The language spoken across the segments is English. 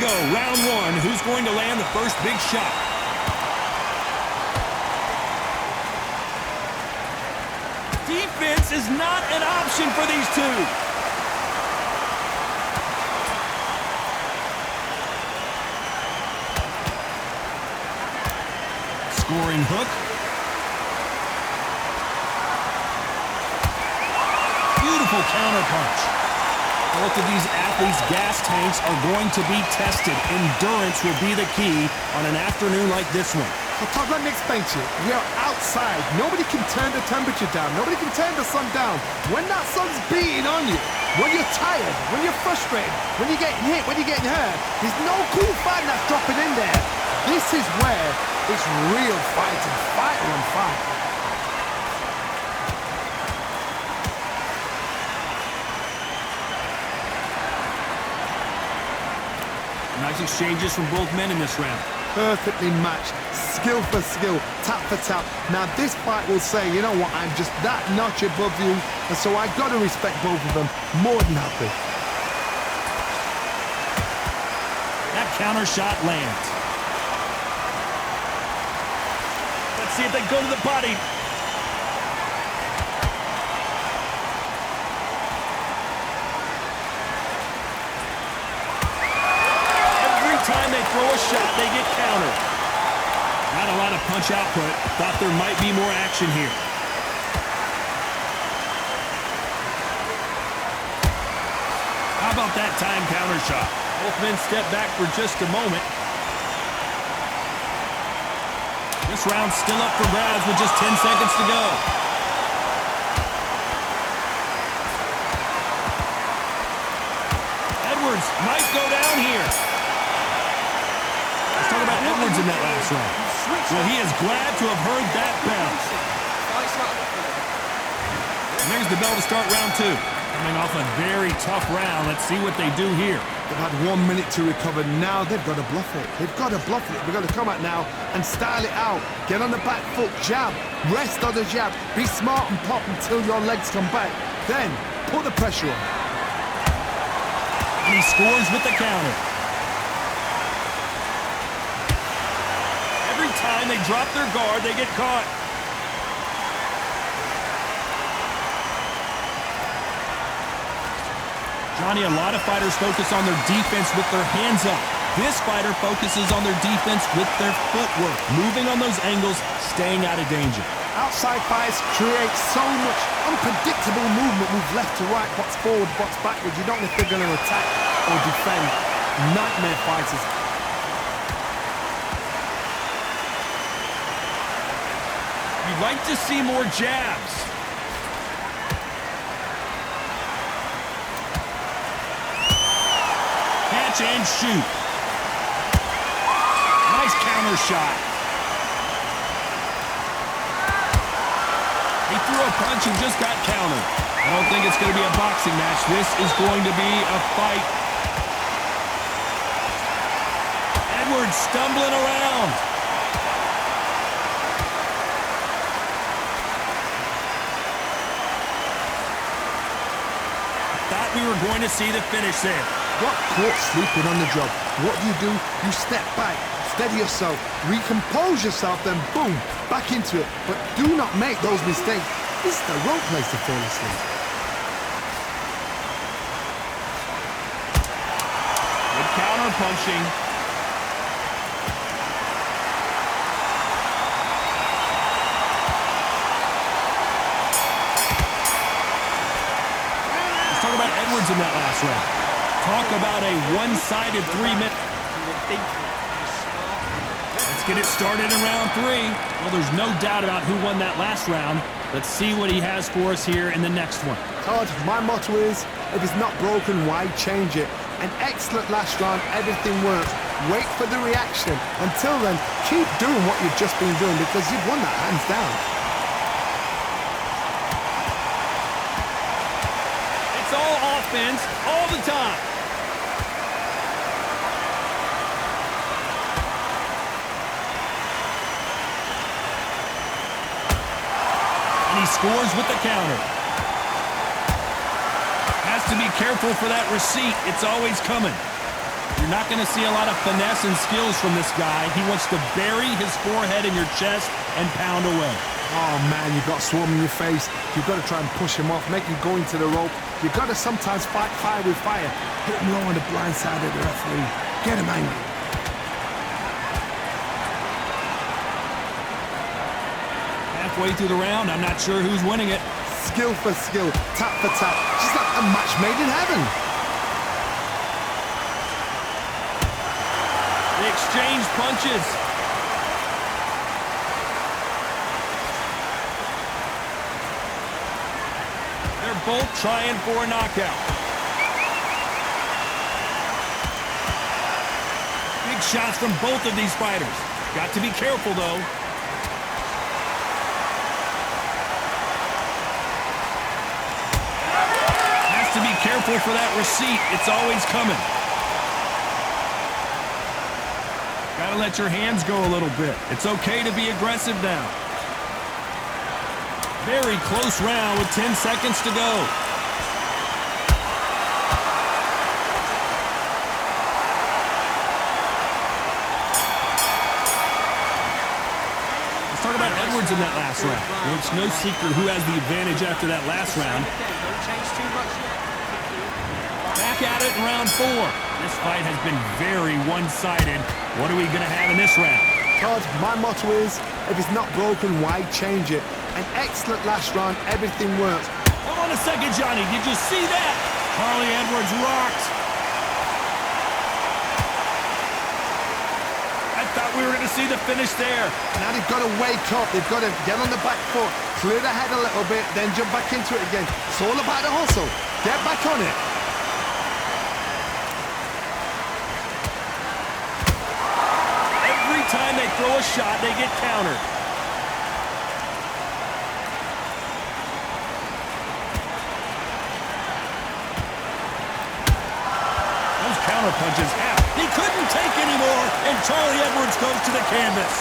go, round one. Who's going to land the first big shot? Defense is not an option for these two. Scoring hook. Beautiful counter punch. Both of these athletes' gas tanks are going to be tested. Endurance will be the key on an afternoon like this one. So Todd, let me explain to you. We are outside. Nobody can turn the temperature down. Nobody can turn the sun down. When that sun's beating on you, when you're tired, when you're frustrated, when you're getting hit, when you're getting hurt, there's no cool fight that's dropping in there. This is where it's real fighting, fighter on fight. Nice exchanges from both men in this round. Perfectly matched, skill for skill, tap for tap. Now this fight will say, you know what, I'm just that notch above you, and so I gotta respect both of them more than happy. That counter shot lands. Let's see if they go to the body. Time they throw a shot, they get countered. Not a lot of punch output. Thought there might be more action here. How about that time counter shot? Both men step back for just a moment. This round's still up for grabs with just 10 seconds to go. Edwards might go down here. Let's talk about Edwards in that last round. Well, he is glad to have heard that bell. And there's the bell to start round two. Coming off a very tough round. Let's see what they do here. They've had 1 minute to recover. Now they've got to bluff it. They've got to bluff it. They've got to come out now and style it out. Get on the back foot, jab. Rest on the jab. Be smart and pop until your legs come back. Then put the pressure on. And he scores with the counter. Every time they drop their guard, they get caught. Johnny, a lot of fighters focus on their defense with their hands up. This fighter focuses on their defense with their footwork, moving on those angles, staying out of danger. Outside fights create so much unpredictable movement. Move left to right, box forward, box backwards. You don't know if they're going to attack or defend. Nightmare fighters. You'd like to see more jabs. Catch and shoot. Nice counter shot. He threw a punch and just got countered. I don't think it's going to be a boxing match. This is going to be a fight. Edwards stumbling around. Thought we were going to see the finish there. Got caught sleeping on the job. What do? You step back, steady yourself, recompose yourself, then boom, back into it. But do not make those mistakes. This is the wrong place to fall asleep. Good counter punching. Let's talk about Edwards in that last round. Talk about a one-sided 3-minute. Let's get it started in round three. Well, there's no doubt about who won that last round. Let's see what he has for us here in the next one. Todd, my motto is, if it's not broken, why change it? An excellent last round, everything works. Wait for the reaction. Until then, keep doing what you've just been doing because you've won that hands down. It's all offense, all the time. And he scores with the counter. Has to be careful for that receipt. It's always coming. You're not going to see a lot of finesse and skills from this guy. He wants to bury his forehead in your chest and pound away. Oh, man, you've got swarm in your face. You've got to try and push him off, make him go into the rope. You've got to sometimes fight fire with fire. Hit him low on the blind side of the referee. Get him angry. Halfway through the round, I'm not sure who's winning it. Skill for skill, tap for tap. She's like a match made in heaven. They exchange punches. They're both trying for a knockout. Big shots from both of these fighters. Got to be careful, though. Has to be careful for that receipt. It's always coming. Gotta let your hands go a little bit. It's okay to be aggressive now. Very close round with 10 seconds to go. Let's talk about Edwards in that last round. Well, it's no secret who has the advantage after that last round. Back at it in round 4. This fight has been very one-sided. What are we going to have in this round? Todd, my motto is, if it's not broken, why change it? An excellent last round, everything works. Hold on a second, Johnny. Did you see that? Charlie Edwards rocked. I thought we were going to see the finish there. Now they've got to wake up. They've got to get on the back foot, clear the head a little bit, then jump back into it again. It's all about the hustle. Get back on it. Every time they throw a shot, they get countered. Those counter punches out. He couldn't take anymore, and Charlie Edwards goes to the canvas.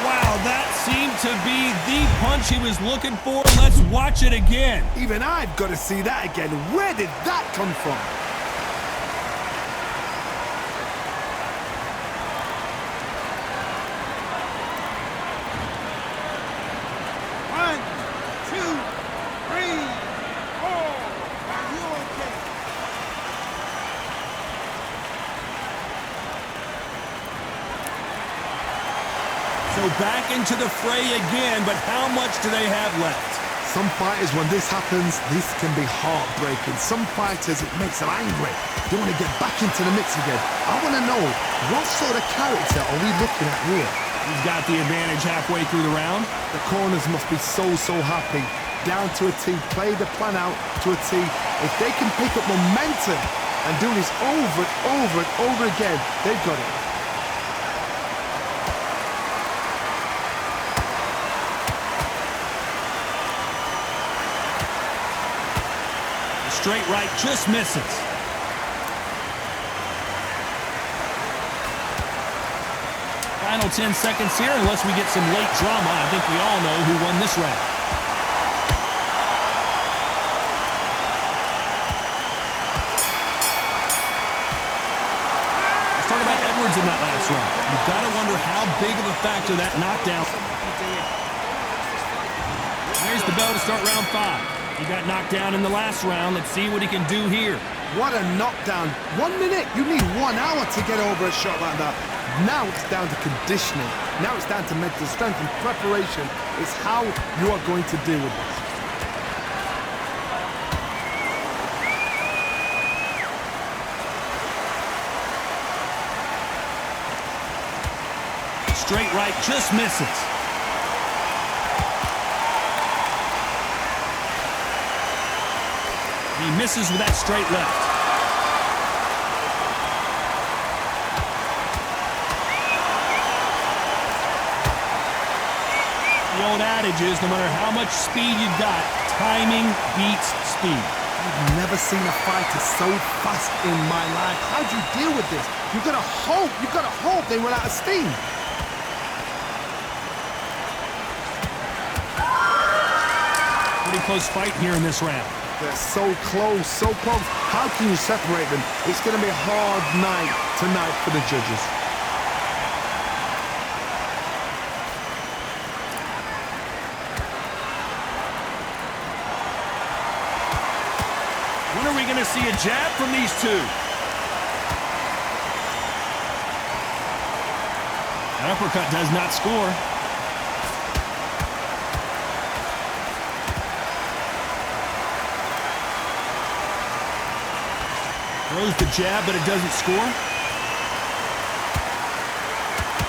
Wow, that seemed to be the punch he was looking for. Let's watch it again. Even I've got to see that again. Where did that come from? So back into the fray again, but how much do they have left? Some fighters, when this happens, this can be heartbreaking. Some fighters, it makes them angry. They want to get back into the mix again. I want to know, what sort of character are we looking at here? He's got the advantage halfway through the round. The corners must be so happy. Down to a T, play the plan out to a T. If they can pick up momentum and do this over and over and over again, they've got it. Straight right just misses. Final 10 seconds here, unless we get some late drama. I think we all know who won this round. Let's talk about Edwards in that last round. You've got to wonder how big of a factor that knockdown. There's the bell to start round 5. He got knocked down in the last round. Let's see what he can do here. What a knockdown. 1 minute. You need 1 hour to get over a shot like that. Now it's down to conditioning. Now it's down to mental strength and preparation. It's how you are going to deal with this. Straight right just misses. He misses with that straight left. The old adage is, no matter how much speed you've got, timing beats speed. I've never seen a fighter so fast in my life. How do you deal with this? You've got to hope they run out of steam. Pretty close fight here in this round. They're so close, so close. How can you separate them? It's going to be a hard night tonight for the judges. When are we going to see a jab from these two? An uppercut does not score. Throws the jab, but it doesn't score.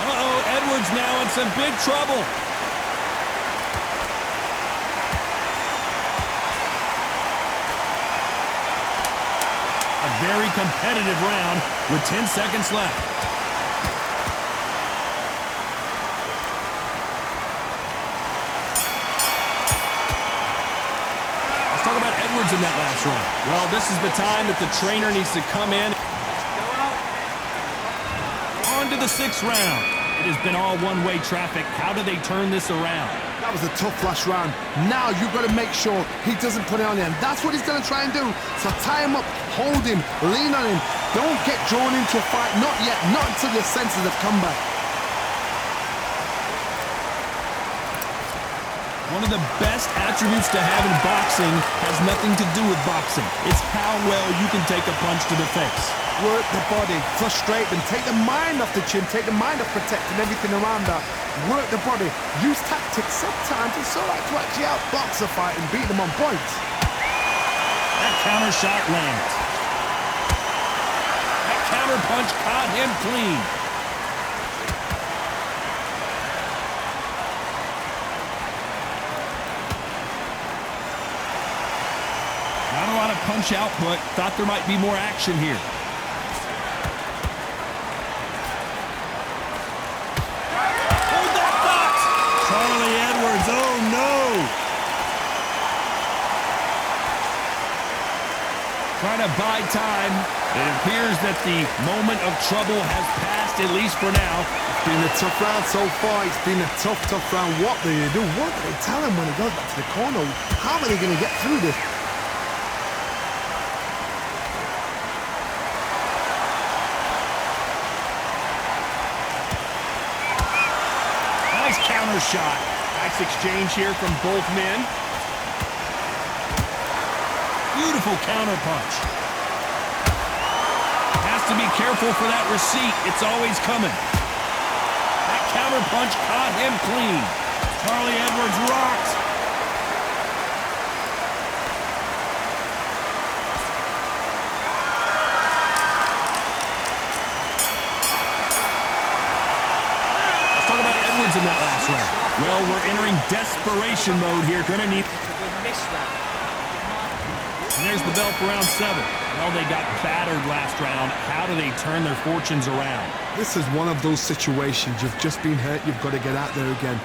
Uh-oh, Edwards now in some big trouble. A very competitive round with 10 seconds left. Let's talk about Edwards in that last round. Well, this is the time that the trainer needs to come in. On to the 6th round. It has been all one-way traffic. How do they turn this around? That was a tough last round. Now you've got to make sure he doesn't put it on you. And that's what he's going to try and do. So tie him up, hold him, lean on him. Don't get drawn into a fight. Not yet. Not until your senses have come back. One of the best attributes to have in boxing has nothing to do with boxing. It's how well you can take a punch to the face. Work the body, frustrate them, take the mind off the chin, take the mind off protecting everything around that. Work the body, use tactics. Sometimes it's all right to actually outbox a fight and beat them on points. That counter shot lands. That counter punch caught him clean. Not a lot of punch output. Thought there might be more action here. Hold that thought! Charlie Edwards, oh no! Trying to buy time. It appears that the moment of trouble has passed, at least for now. It's been a tough round so far. It's been a tough round. What do you do? What do they tell him when he goes back to the corner? How are they going to get through this? Counter shot. Nice exchange here from both men. Beautiful counter punch. Has to be careful for that receipt. It's always coming. That counter punch caught him clean. Charlie Edwards rocked. In that last round. Well, we're entering desperation mode here. Gonna need. And there's the bell for round 7. Well, they got battered last round. How do they turn their fortunes around? This is one of those situations. You've just been hurt. You've got to get out there again.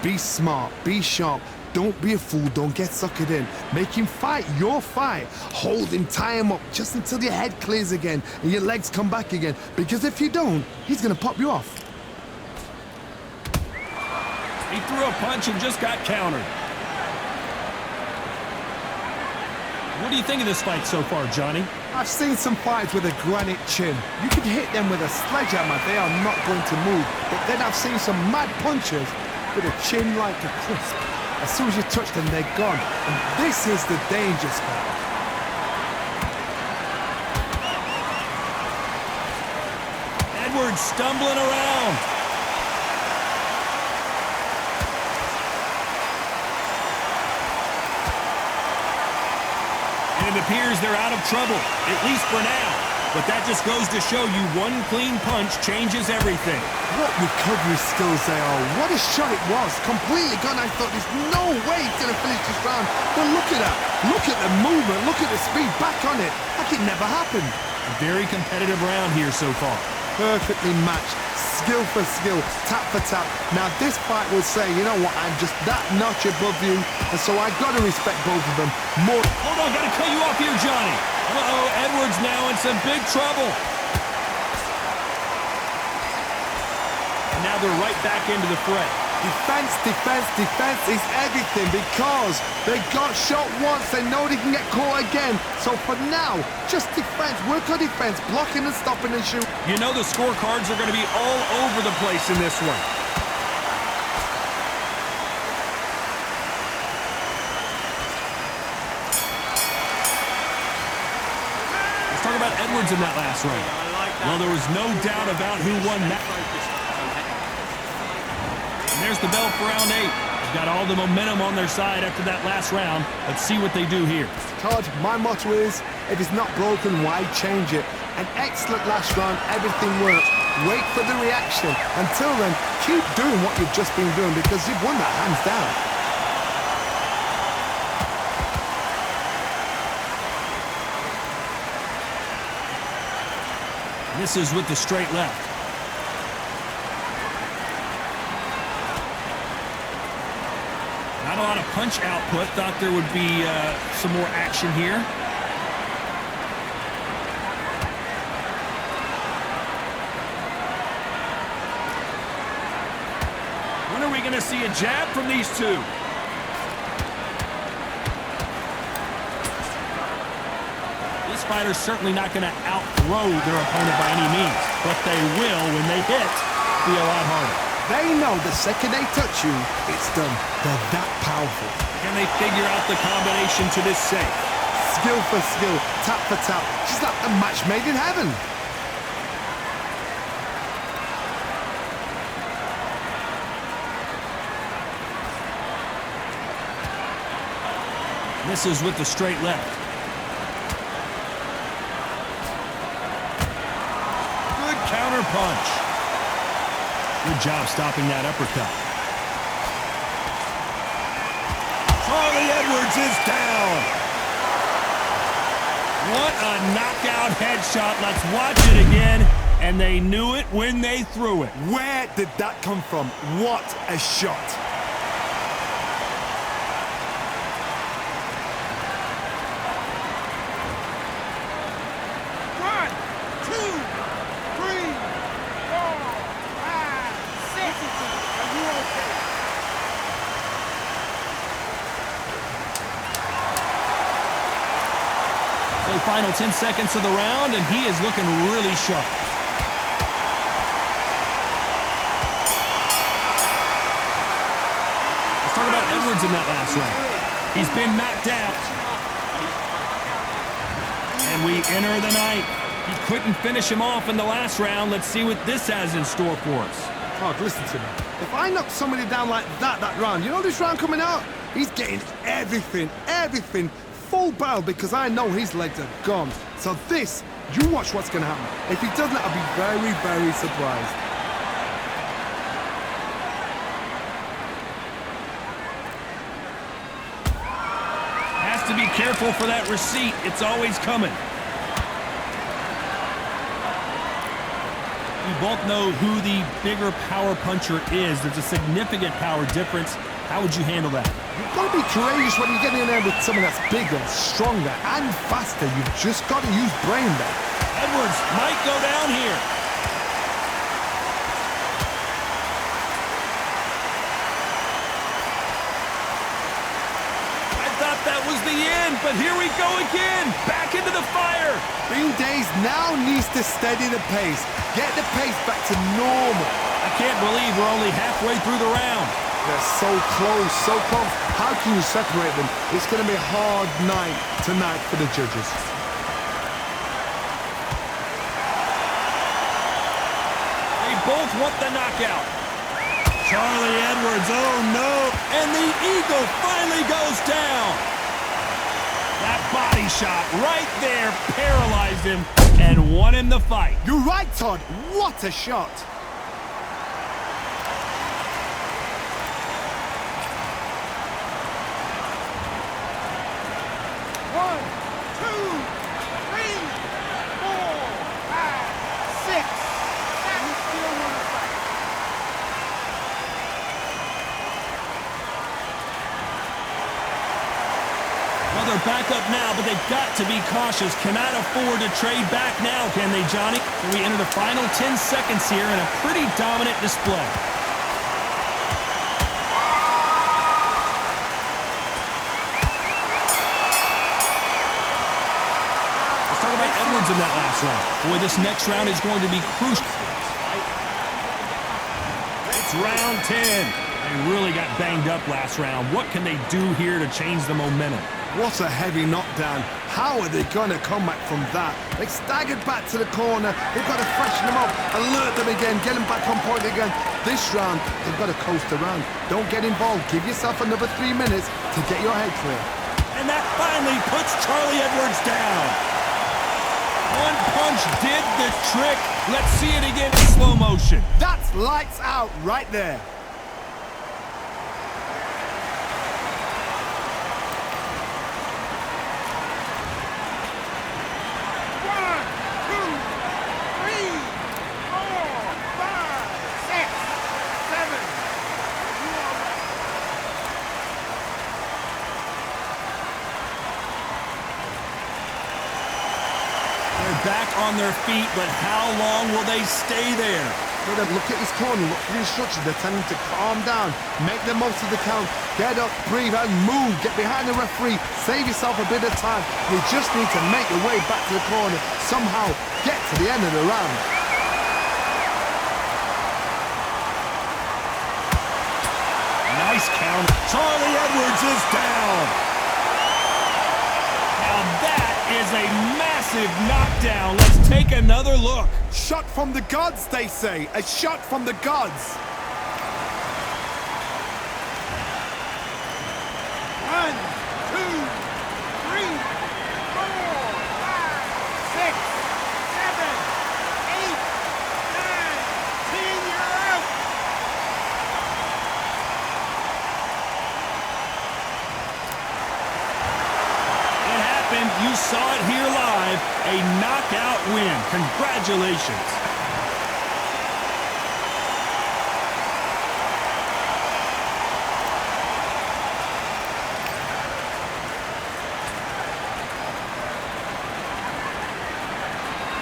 Be smart. Be sharp. Don't be a fool. Don't get suckered in. Make him fight your fight. Hold him, tie him up just until your head clears again and your legs come back again. Because if you don't, he's going to pop you off. He threw a punch and just got countered. What do you think of this fight so far, Johnny? I've seen some fights with a granite chin. You can hit them with a sledgehammer, they are not going to move. But then I've seen some mad punchers with a chin like a crisp. As soon as you touch them, they're gone. And this is the danger spot. Edwards stumbling around. It appears they're out of trouble, at least for now. But that just goes to show you one clean punch changes everything. What recovery skills they are. What a shot it was. Completely gone. I thought there's no way he's going to finish this round. But look at that. Look at the movement. Look at the speed. Back on it. Like it never happened. A very competitive round here so far. Perfectly matched. Skill for skill, tap for tap. Now this fight will say, you know what, I'm just that notch above you, and so I got to respect both of them more. Hold on, got to cut you off here, Johnny. Uh-oh, Edwards now in some big trouble. And now they're right back into the fray. Defense, defense, defense is everything because they got shot once. They know they can get caught again. So for now, just defense. Work on defense, blocking and stopping and shooting. You know the scorecards are going to be all over the place in this one. Let's talk about Edwards in that last round. Well, there was no doubt about who won that. And there's the bell for round 8. They've got all the momentum on their side after that last round. Let's see what they do here. Todd, my motto is, if it's not broken, why change it? An excellent last round, everything worked. Wait for the reaction. Until then, keep doing what you've just been doing because you've won that hands down. Misses with the straight left. Not a lot of punch output. Thought there would be some more action here. When are we going to see a jab from these two? This fighter's certainly not going to outthrow their opponent by any means, but they will, when they hit, be a lot harder. They know the second they touch you, it's done. They're that powerful. Can they figure out the combination to this safe? Skill for skill, tap for tap. Just like a match made in heaven. Misses with the straight left. Good counter punch. Good job stopping that uppercut. Charlie Edwards is down. What a knockout headshot. Let's watch it again. And they knew it when they threw it. Where did that come from? What a shot. Final 10 seconds of the round, and he is looking really sharp. Let's talk about Edwards in that last round. He's been knocked out. And we enter the night. He couldn't finish him off in the last round. Let's see what this has in store for us. Oh, listen to me. If I knock somebody down like that round, you know this round coming out? He's getting everything, everything. Full barrel because I know his legs are gone. So this, you watch what's going to happen. If he doesn't, I'll be very, very surprised. Has to be careful for that receipt. It's always coming. We both know who the bigger power puncher is. There's a significant power difference. How would you handle that? You've got to be courageous when you get in there with someone that's bigger, stronger, and faster. You've just got to use brain there. Edwards might go down here. I thought that was the end, but here we go again. Back into the fire. Bean Days now needs to steady the pace. Get the pace back to normal. I can't believe we're only halfway through the round. They're so close, so close. How can you separate them? It's going to be a hard night tonight for the judges. They both want the knockout. Charlie Edwards, oh no. And the Eagle finally goes down. That body shot right there paralyzed him and won him the fight. You're right, Todd. What a shot. They're back up now, but they've got to be cautious. Cannot afford to trade back now, can they, Johnny? So we enter the final 10 seconds here in a pretty dominant display. about Edwards in that last round? Boy, this next round is going to be crucial. It's round 10. They really got banged up last round. What can they do here to change the momentum? What a heavy knockdown. How are they going to come back from that? They staggered back to the corner. They've got to freshen them up, alert them again, get them back on point again. This round, they've got to coast around. Don't get involved. Give yourself another 3 minutes to get your head clear. And that finally puts Charlie Edwards down. One punch did the trick. Let's see it again in slow motion. That's lights out right there. Back on their feet, but how long will they stay there? Look at his corner, look at the instructions. They're telling him to calm down, make the most of the count, get up, breathe, and move. Get behind the referee, save yourself a bit of time. You just need to make your way back to the corner, somehow get to the end of the round. Nice count. Charlie Edwards is down. Now that is a massive knockdown. Let's take another look. Shot from the gods, they say. A shot from the gods. 1, 2, 3, 4, 5, 6, 7, 8, 9, 10. You're out. It happened. You saw it here live. A knockout win. Congratulations.